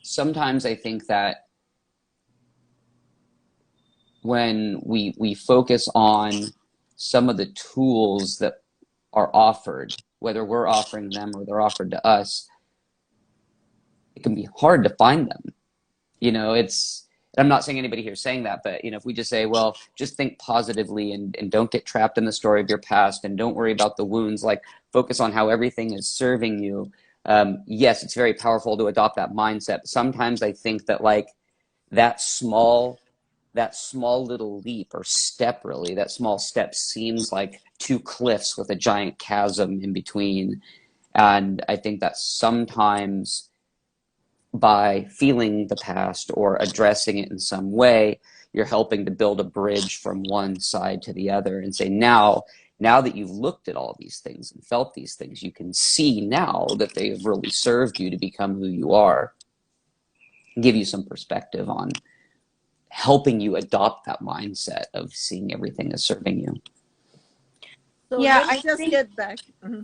sometimes I think that when we focus on some of the tools that are offered, whether we're offering them or they're offered to us, it can be hard to find them. You know, I'm not saying anybody here is saying that, but, you know, if we just say, well, just think positively and don't get trapped in the story of your past and don't worry about the wounds, like focus on how everything is serving you. Yes, it's very powerful to adopt that mindset. Sometimes I think that like that small that small little leap or step, really, that small step seems like two cliffs with a giant chasm in between. And I think that sometimes by feeling the past or addressing it in some way, you're helping to build a bridge from one side to the other and say, now that you've looked at all these things and felt these things, you can see now that they have really served you to become who you are, give you some perspective on helping you adopt that mindset of seeing everything as serving you. So Yeah, let's just get back.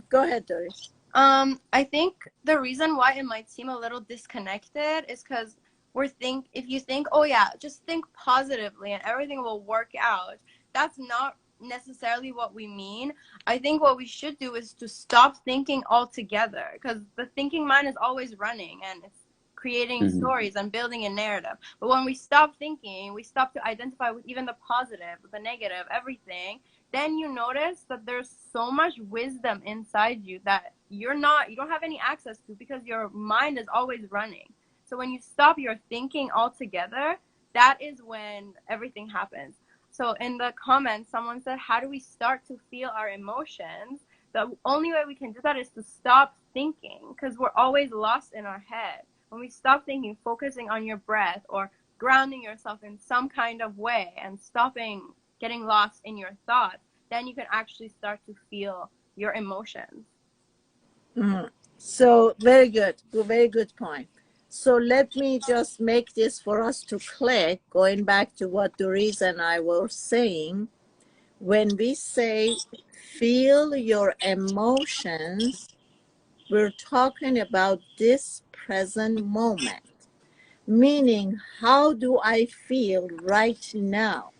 Go ahead, Doris. I think the reason why it might seem a little disconnected is because if you think, oh yeah, just think positively and everything will work out. That's not necessarily what we mean. I think what we should do is to stop thinking altogether, because the thinking mind is always running and it's creating stories and building a narrative. But when we stop thinking, we stop to identify with even the positive, the negative, everything, then you notice that there's so much wisdom inside you that you don't have any access to, because your mind is always running. So when you stop your thinking altogether, that is when everything happens. So in the comments, someone said, how do we start to feel our emotions? The only way we can do that is to stop thinking, because we're always lost in our head. When we stop thinking, focusing on your breath or grounding yourself in some kind of way and stopping getting lost in your thoughts, then you can actually start to feel your emotions. So very good point. So let me just make this for us to click, going back to what Doris and I were saying. When we say feel your emotions, we're talking about this present moment, meaning how do I feel right now?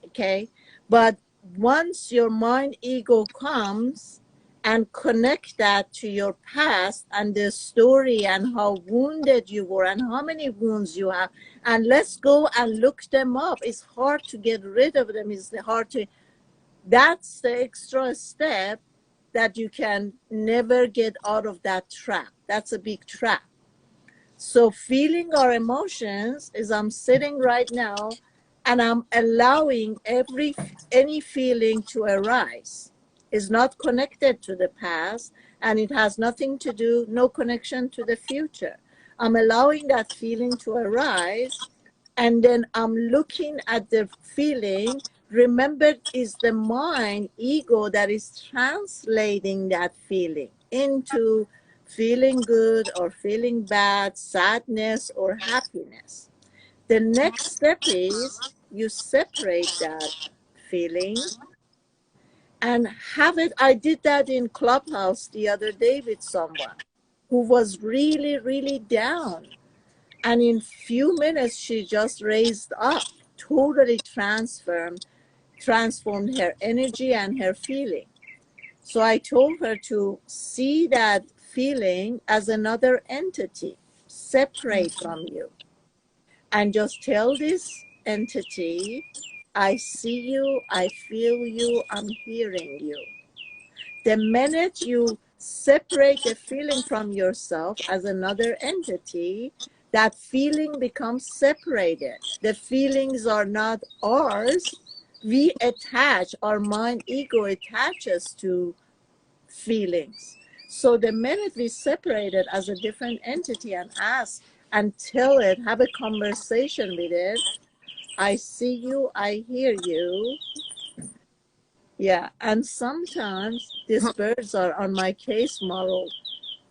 Okay, but once your mind ego comes and connect that to your past and the story and how wounded you were and how many wounds you have, and let's go and look them up. It's hard to get rid of them. That's the extra step that you can never get out of that trap. That's a big trap. So feeling our emotions is I'm sitting right now and I'm allowing any feeling to arise. It's not connected to the past, and it has nothing to do, no connection to the future. I'm allowing that feeling to arise, and then I'm looking at the feeling. Remember, is the mind, ego, that is translating that feeling into feeling good or feeling bad, sadness or happiness. The next step is you separate that feeling and have it. I did that in Clubhouse the other day with someone who was really, really down. And in few minutes, she just raised up, totally transformed her energy and her feeling. So I told her to see that feeling as another entity, separate from you, and just tell this entity, I see you, I feel you, I'm hearing you. The minute you separate the feeling from yourself as another entity, that feeling becomes separated. The feelings are not ours. We attach, our mind ego attaches to feelings. So the minute we separate it as a different entity and ask and tell it, have a conversation with it, I see you, I hear you. Yeah, and sometimes these birds are on my case model.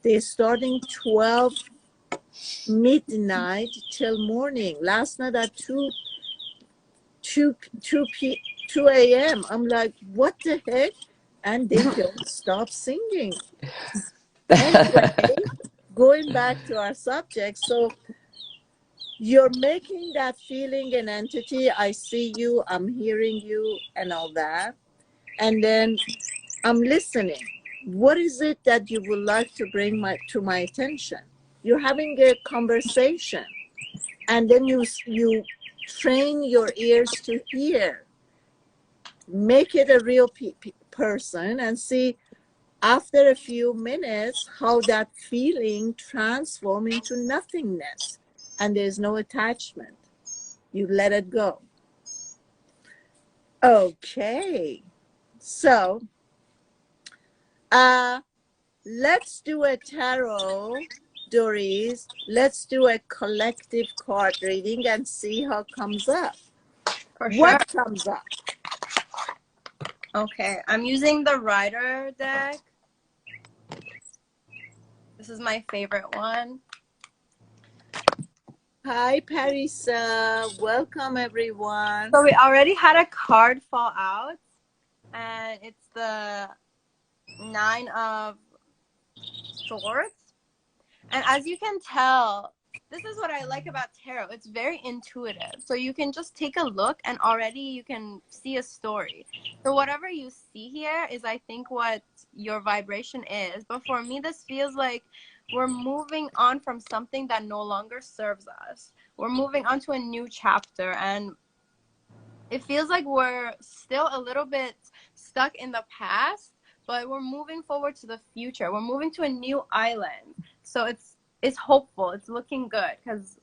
They're starting 12 midnight till morning. Last night at 2 a.m. I'm like, what the heck? And they don't stop singing. Anyway, going back to our subject, so you're making that feeling an entity. I see you, I'm hearing you, and all that. And then I'm listening. What is it that you would like to bring to my attention? You're having a conversation, and then you train your ears to hear. Make it a real person and see after a few minutes how that feeling transforms into nothingness, and there's no attachment. You let it go. Okay. So, let's do a tarot, Doris. Let's do a collective card reading and see how comes up. For sure. What comes up? Okay, I'm using the Rider deck. This is my favorite one. Hi, Parisa. Welcome, everyone. So we already had a card fall out, and it's the 9 of Swords. And as you can tell, this is what I like about tarot. It's very intuitive. So you can just take a look and already you can see a story. So whatever you see here is, I think, what your vibration is. But for me, this feels like we're moving on from something that no longer serves us. We're moving on to a new chapter. And it feels like we're still a little bit stuck in the past, but we're moving forward to the future. We're moving to a new island. So it's hopeful. It's looking good because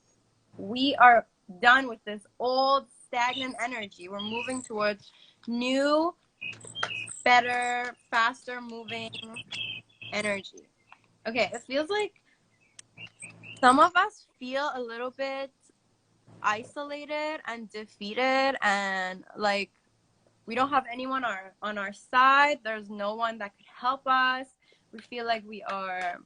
we are done with this old stagnant energy. We're moving towards new, better, faster moving energy. Okay, it feels like some of us feel a little bit isolated and defeated, and like we don't have anyone on our side. There's no one that could help us. We feel like we are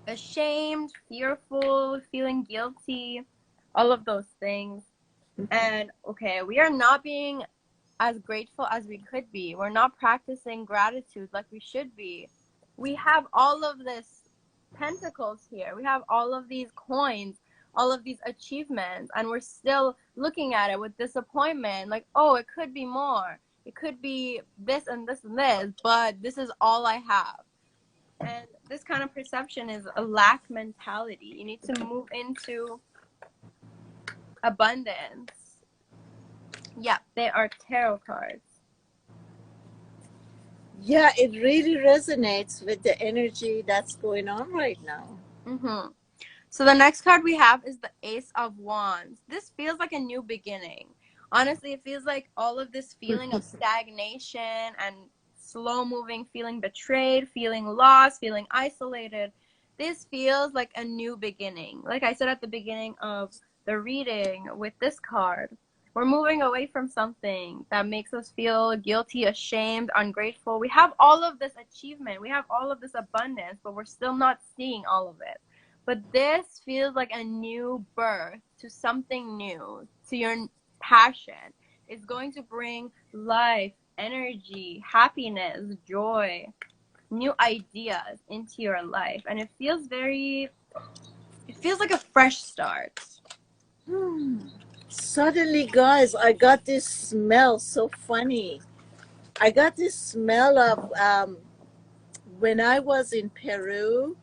ashamed, fearful, feeling guilty, all of those things. And okay, we are not being as grateful as we could be. We're not practicing gratitude like we should be. We have all of this pentacles here. We have all of these coins, all of these achievements, and we're still looking at it with disappointment. Like, oh, it could be more. It could be this and this and this, but this is all I have. And this kind of perception is a lack mentality. You need to move into abundance. Yeah, they are tarot cards. Yeah, it really resonates with the energy that's going on right now. Mm-hmm. So the next card we have is the Ace of Wands. This feels like a new beginning. Honestly, it feels like all of this feeling of stagnation and slow moving, feeling betrayed, feeling lost, feeling isolated. This feels like a new beginning. Like I said at the beginning of the reading with this card, we're moving away from something that makes us feel guilty, ashamed, ungrateful. We have all of this achievement. We have all of this abundance, but we're still not seeing all of it. But this feels like a new birth to something new, to your passion. It's going to bring life, energy, happiness, joy, new ideas into your life. And it feels like a fresh start. Suddenly, guys, I got this smell so funny. I got this smell of when I was in Peru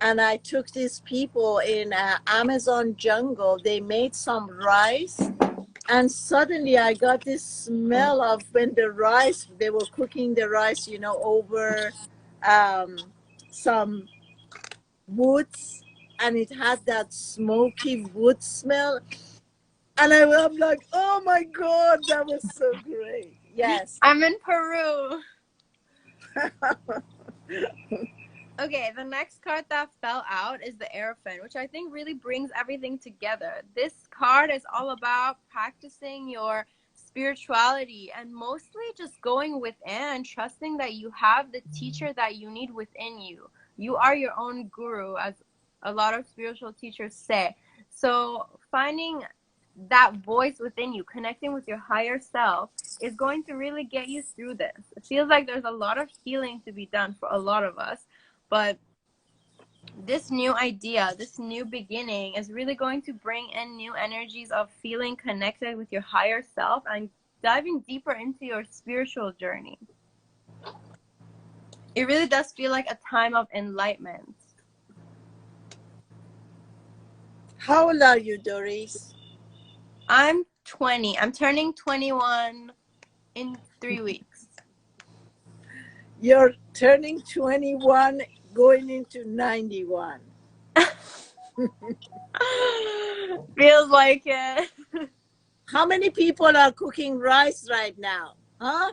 and I took these people in Amazon jungle. They made some rice, and suddenly I got this smell of when they were cooking the rice, over some woods, and it had that smoky wood smell. And I'm like, oh my God, that was so great. Yes. I'm in Peru. Okay, the next card that fell out is the Hierophant, which I think really brings everything together. This card is all about practicing your spirituality and mostly just going within and trusting that you have the teacher that you need within you. You are your own guru, as a lot of spiritual teachers say. So finding that voice within you, connecting with your higher self, is going to really get you through this. It feels like there's a lot of healing to be done for a lot of us. But this new idea, this new beginning is really going to bring in new energies of feeling connected with your higher self and diving deeper into your spiritual journey. It really does feel like a time of enlightenment. How old are you, Doris? I'm 20. I'm turning 21 in 3 weeks. You're turning 21, going into 91. Feels like it. How many people are cooking rice right now? Huh?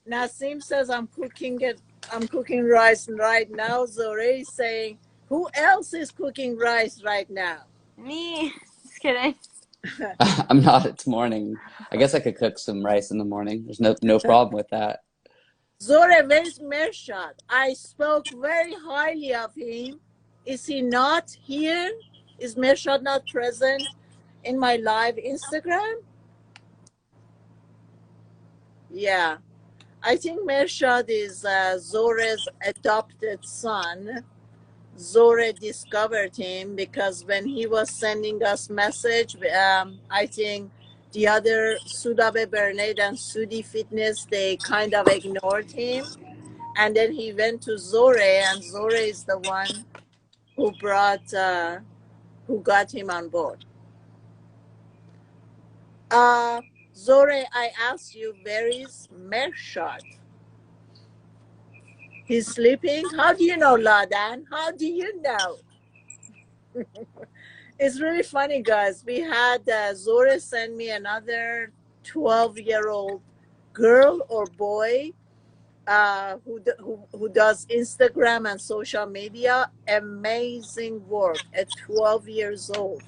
Nasim says I'm cooking it. I'm cooking rice right now. Zore is saying, who else is cooking rice right now? Me. Just kidding. I'm not. It's morning. I guess I could cook some rice in the morning. There's no problem with that. Zore, where's Mershad? I spoke very highly of him. Is he not here? Is Mershad not present in my live Instagram? Yeah. I think Mershad is Zore's adopted son. Zore discovered him because when he was sending us message, I think the other Sudabe Burnett and Sudi Fitness, they kind of ignored him. And then he went to Zore, and Zore is the one who who got him on board. Zore, I asked you, where is Mershad? He's sleeping? How do you know, Ladan? How do you know? It's really funny, guys. We had Zora send me another 12-year-old girl or boy who does Instagram and social media. Amazing work at 12 years old.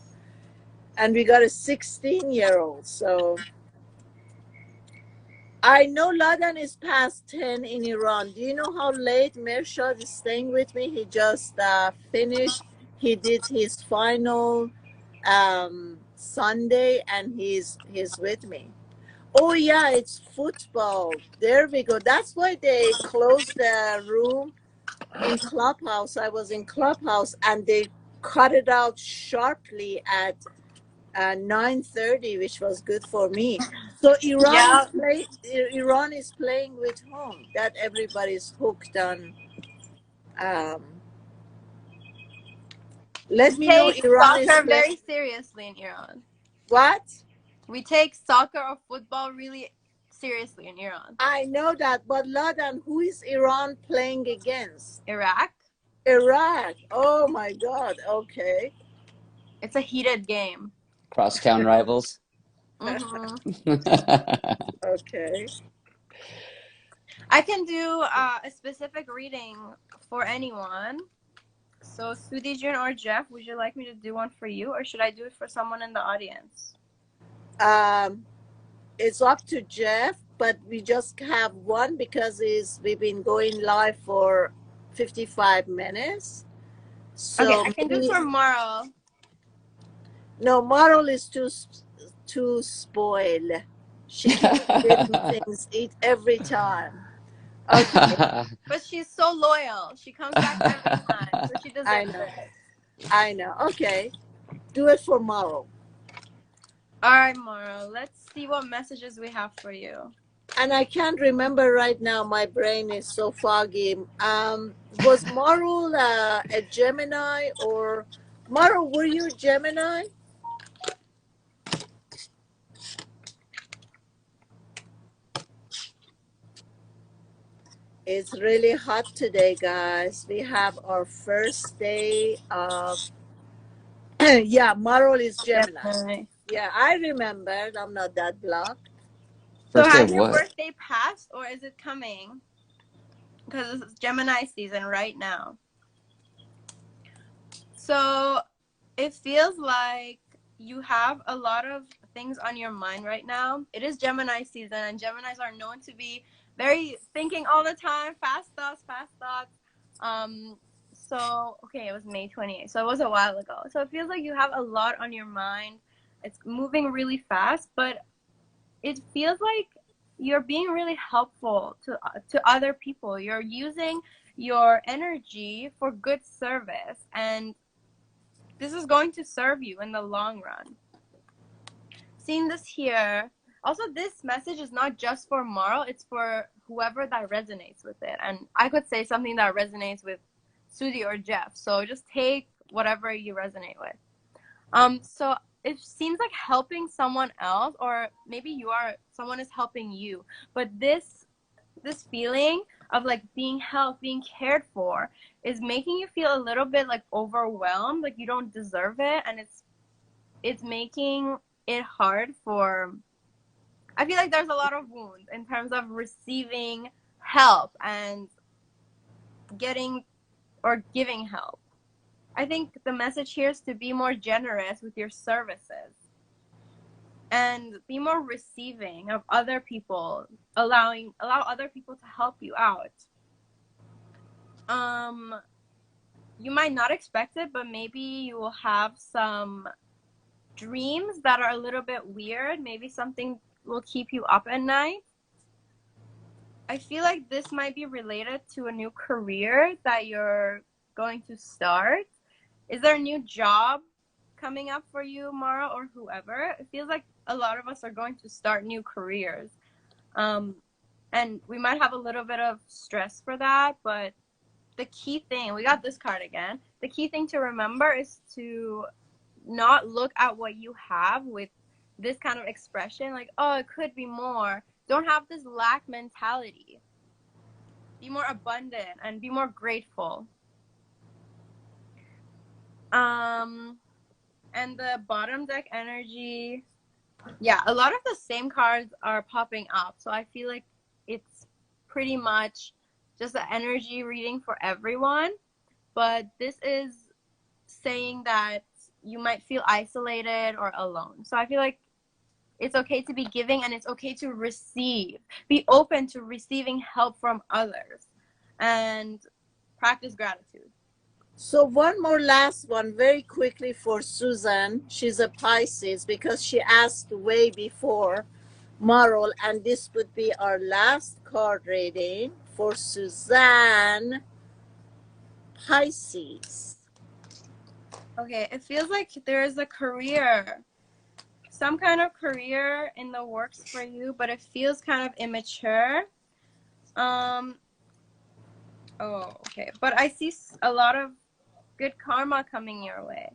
And we got a 16-year-old. So I know Ladan is past 10 in Iran. Do you know how late Mershad is staying with me? He just finished. He did his final Sunday, and he's with me. Oh yeah, it's football. There we go. That's why they closed the room in Clubhouse. I was in Clubhouse, and they cut it out sharply at 9:30, which was good for me. So Yeah. Iran is playing with whom? That everybody's hooked on. Um, We let me know take Iran is soccer playing. very seriously in Iran. What? We take soccer or football really seriously in Iran. I know that, but Ladan, who is Iran playing against? Iraq. Iraq. Oh my God. Okay. It's a heated game. Crosstown rivals. Okay. I can do a specific reading for anyone. So, Sudi Jun or Jeff, would you like me to do one for you, or should I do it for someone in the audience? It's up to Jeff, but we just have one because we've been going live for 55 minutes. So Okay, I can do for Marl. No, Marl is too spoiled. She keeps getting things every time. Okay. But she's so loyal. She comes back every time, so she deserves it. I know. Okay. Do it for Marl. All right, Marl. Let's see what messages we have for you. And I can't remember right now. My brain is so foggy. Was Marl a Gemini or Marl? Were you Gemini? It's really hot today, guys. We have our first day of yeah, Marl is Gemini. Yeah, I remembered. I'm not that blocked. So First day has of your what? birthday passed, or is it coming? Because it's Gemini season right now. So it feels like you have a lot of things on your mind right now. It is Gemini season, and Geminis are known to be very thinking all the time, fast thoughts. So okay, it was May 28th, so it was a while ago. So it feels like you have a lot on your mind. It's moving really fast, but it feels like you're being really helpful to other people. You're using your energy for good service, and this is going to serve you in the long run. Seeing this here, also this message is not just for Marl, it's for whoever that resonates with it. And I could say something that resonates with Sudi or Jeff. So just take whatever you resonate with. So it seems like helping someone else, or maybe someone is helping you, but this feeling of like being helped, being cared for, is making you feel a little bit like overwhelmed, like you don't deserve it, and it's making it hard for, I feel like there's a lot of wounds in terms of receiving help and getting or giving help. I think the message here is to be more generous with your services and be more receiving of other people, allow other people to help you out. You might not expect it, but maybe you will have some dreams that are a little bit weird. Maybe something will keep you up at night. I feel like this might be related to a new career that you're going to start. Is there a new job coming up for you, Mara, or whoever? It feels like a lot of us are going to start new careers. And we might have a little bit of stress for that, but the key thing, we got this card again, the key thing to remember is to not look at what you have with this kind of expression, like, oh, it could be more. Don't have this lack mentality. Be more abundant and be more grateful. And the bottom deck energy, yeah, a lot of the same cards are popping up. So I feel like it's pretty much just an energy reading for everyone. But this is saying that you might feel isolated or alone. So I feel like it's okay to be giving and it's okay to receive. Be open to receiving help from others and practice gratitude. So one more last one very quickly for Susan. She's a Pisces because she asked way before Marl, and this would be our last card reading for Suzanne, Pisces. Okay, it feels like there is a career, some kind of career in the works for you, but it feels kind of immature. Oh, okay. But I see a lot of good karma coming your way.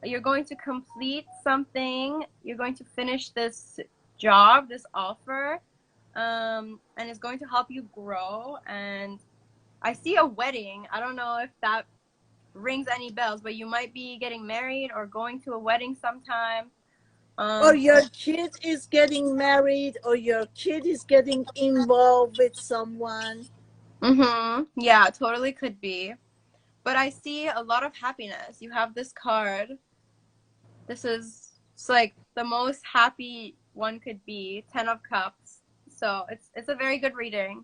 You're going to complete something. You're going to finish this job, this offer, and it's going to help you grow. And I see a wedding. I don't know if that rings any bells, but you might be getting married or going to a wedding sometime. Or your kid is getting married, or your kid is getting involved with someone. Yeah, totally could be. But I see a lot of happiness. You have this card. It's like the most happy one could be, 10 of Cups. So it's a very good reading.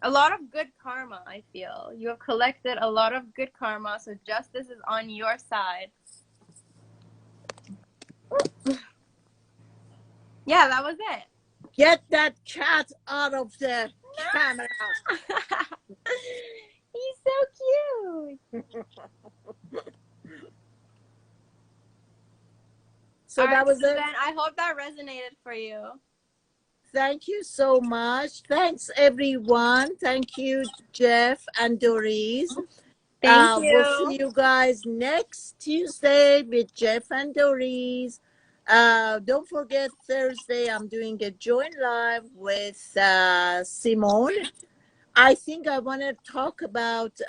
A lot of good karma, I feel. You have collected a lot of good karma, so justice is on your side. Yeah, that was it. Get that cat out of the camera. He's so cute. So all that right, was so it. then I hope that resonated for you. Thank you so much. Thanks, everyone. Thank you, Jeff and Doris. Thank you. We'll see you guys next Tuesday with Jeff and Doris. Don't forget, Thursday, I'm doing a joint live with Simone. I think I want to talk about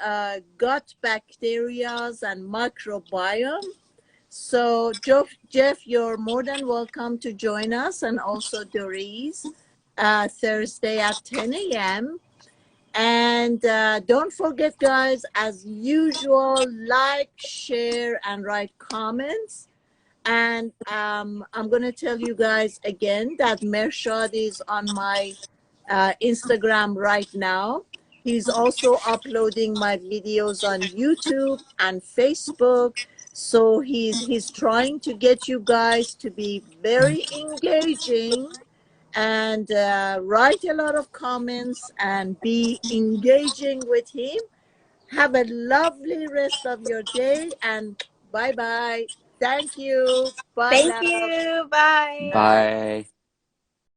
gut bacteria and microbiome. So, Jeff, you're more than welcome to join us, and also Doris, Thursday at 10 a.m. And don't forget, guys, as usual, like, share, and write comments. And I'm going to tell you guys again that Mershad is on my Instagram right now. He's also uploading my videos on YouTube and Facebook. So he's trying to get you guys to be very engaging and write a lot of comments and be engaging with him. Have a lovely rest of your day, and bye-bye. Thank you. Bye, Thank love. you. Bye. Bye.